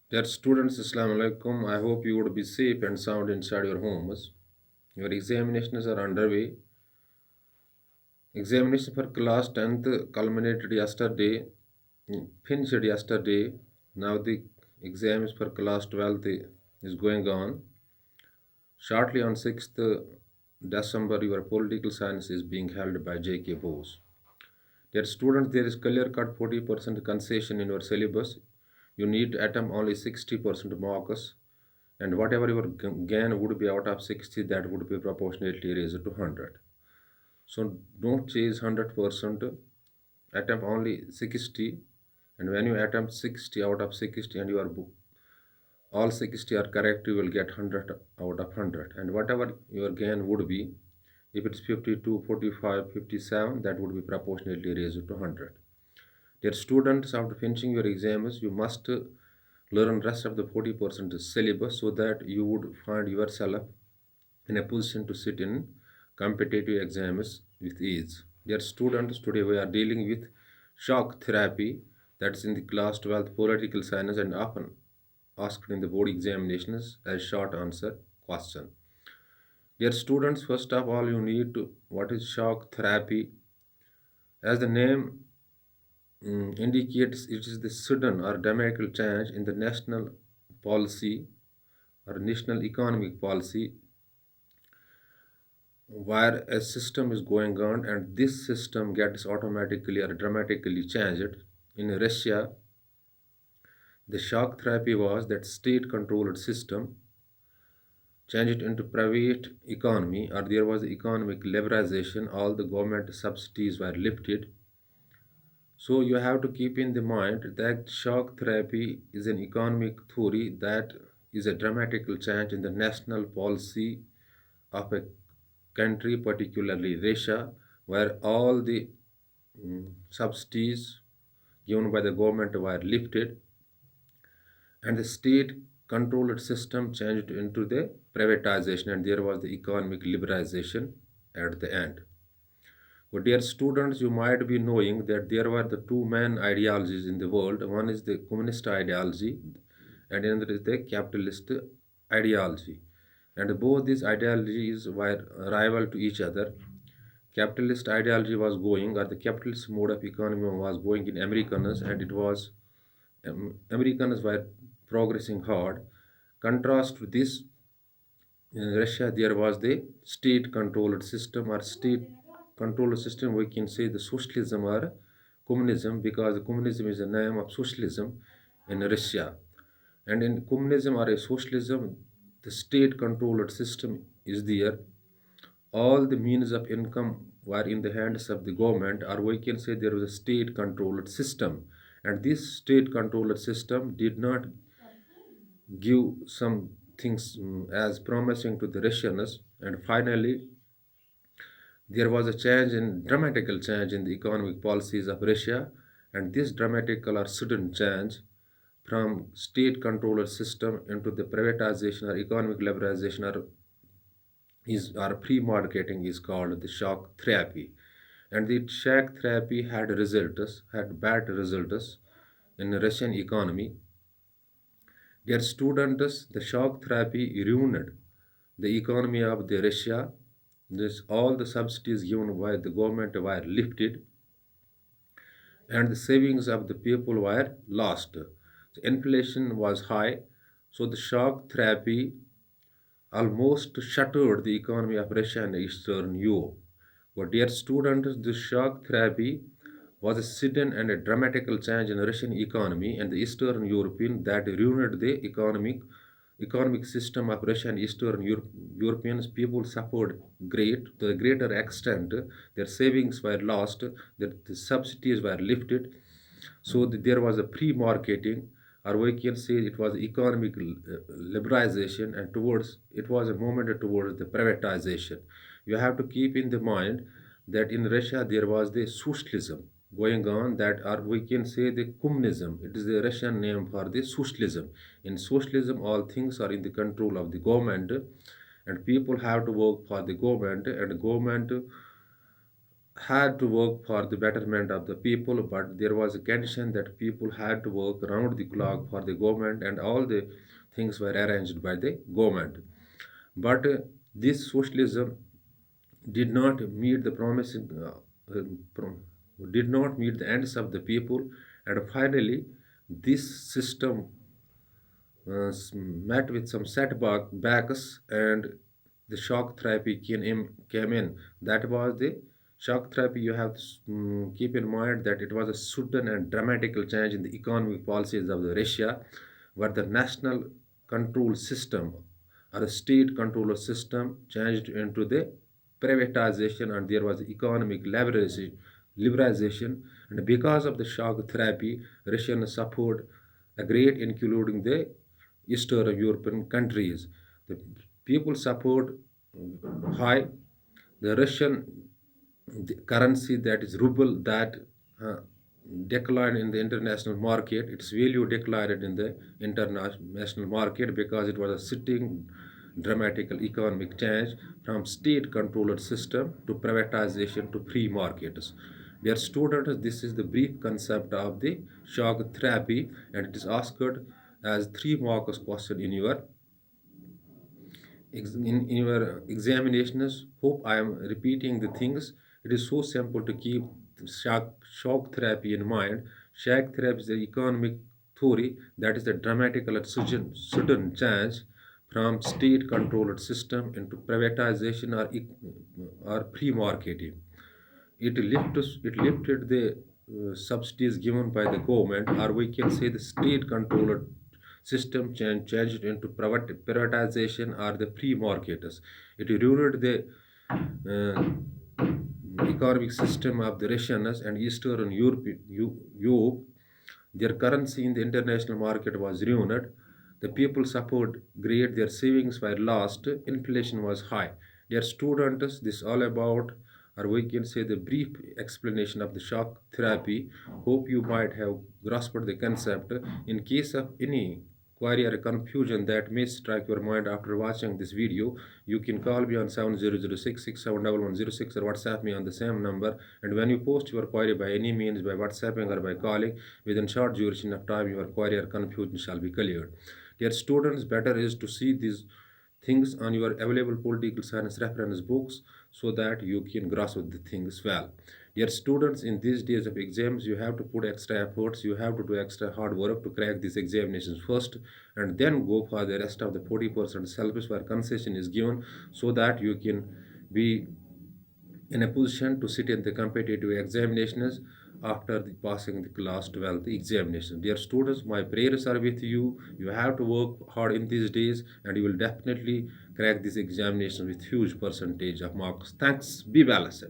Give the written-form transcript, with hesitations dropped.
Dear students, Assalamu alaikum. I hope you would be safe and sound inside your homes. Your examinations are underway. Examination for class 10th culminated yesterday, finished yesterday. Now the exams for class 12th is going on. Shortly on 6th December, your political science is being held by J.K. Bose. Dear students, there is clear cut 40% concession in your syllabus. You need to attempt only 60% marks, and whatever your gain would be out of 60, that would be proportionately raised to 100. So don't chase 100%, attempt only 60, and when you attempt 60 out of 60 and you are all 60 are correct, you will get 100 out of 100, and whatever your gain would be, if it's 52, 45, 57, that would be proportionately raised to 100. Dear students, after finishing your exams, you must learn rest of the 40% syllabus so that you would find yourself in a position to sit in competitive exams with ease. Dear students, today we are dealing with shock therapy, that's in the class 12th political science and often asked in the board examinations as short answer question. Dear students, first of all, you need to what is shock therapy? As the name indicates, it is the sudden or dramatic change in the national policy or national economic policy where a system is going on and this system gets automatically or dramatically changed. In Russia, the shock therapy was that state controlled system changed into private economy, or there was economic liberalization, all the government subsidies were lifted. So you have to keep in the mind that shock therapy is an economic theory that is a dramatic change in the national policy of a country, particularly Russia, where all the subsidies given by the government were lifted and the state controlled system changed into the privatization, and there was the economic liberalization at the end. But dear students, you might be knowing that there were the two main ideologies in the world. One is the communist ideology and another is the capitalist ideology. And both these ideologies were rival to each other. Capitalist ideology was going, or the capitalist mode of economy was going in Americans, and it was Americans were progressing hard. Contrast to this, in Russia, there was the state controlled system or state controlled system. We can say the socialism or communism because communism is the name of socialism in Russia. And in communism or a socialism, the state controlled system is there. All the means of income were in the hands of the government, or we can say there was a state controlled system. And this state controlled system did not give some things as promising to the Russians. And finally, there was a dramatical change in the economic policies of Russia, and this dramatical or sudden change from state controlled system into the privatization or economic liberalization or pre-marketing is called the shock therapy. And the shock therapy had bad results in the Russian economy. Dear students, the shock therapy ruined the economy of the Russia. All the subsidies given by the government were lifted and the savings of the people were lost. The inflation was high, so the shock therapy almost shattered the economy of Russia and Eastern Europe. But dear students, this shock therapy was a sudden and a dramatical change in the Russian economy and the Eastern European that ruined the economic system of Russia and Eastern Europeans. People suffered to a greater extent. Their savings were lost, the subsidies were lifted, so there was a pre-marketing, or we can say it was economic liberalization, and towards it was a movement towards the privatization. You have to keep in the mind that in Russia there was the socialism going on, that or we can say the communism. It is the Russian name for the socialism. In socialism, all things are in the control of the government, and people have to work for the government, and government had to work for the betterment of the people, but there was a condition that people had to work around the clock for the government, and all the things were arranged by the government. But this socialism did not meet the promising, prom- did not meet the ends of the people, and finally, this system met with some setbacks, and the shock therapy came in. That was the shock therapy. You have to keep in mind that it was a sudden and dramatical change in the economic policies of the Russia, where the national control system or a state controller system changed into the privatization, and there was economic liberalization, and because of the shock therapy, Russian suffered a great, including the Eastern European countries. The people support high. The Russian currency, that is ruble, that uh, declined in the international market. Its value declined in the international market because it was a sitting dramatical economic change from state controlled system to privatization to free markets. Dear students, this is the brief concept of the shock therapy, and it is asked as 3 marks question in your in your examinations. Hope I am repeating the things. It is so simple to keep shock therapy in mind. Shock therapy is the economic theory, that is the dramatical and sudden change from state controlled system into privatization or free marketing. It lifted the subsidies given by the government, or we can say the state controlled system changed into privatization or the free markets. It ruined the economic system of the Russians and Eastern Europe. Their currency in the international market was ruined. The people suffered great, their savings were lost, inflation was high. Dear students, this all about, or we can say the brief explanation of the shock therapy. Hope you might have grasped the concept. In case of any query or confusion that may strike your mind after watching this video, you can call me on 7006671106 or WhatsApp me on the same number. And when you post your query by any means, by WhatsApping or by calling, within short duration of time, your query or confusion shall be cleared. Dear students, better is to see these things on your available political science reference books so that you can grasp the things well. Dear students, in these days of exams, you have to put extra efforts, you have to do extra hard work to crack these examinations first, and then go for the rest of the 40% syllabus where concession is given, so that you can be in a position to sit in the competitive examinations after the passing the class 12th examination. Dear students, my prayers are with you. You have to work hard in these days, and you will definitely crack this examination with huge percentage of marks. Thanks. Be balanced.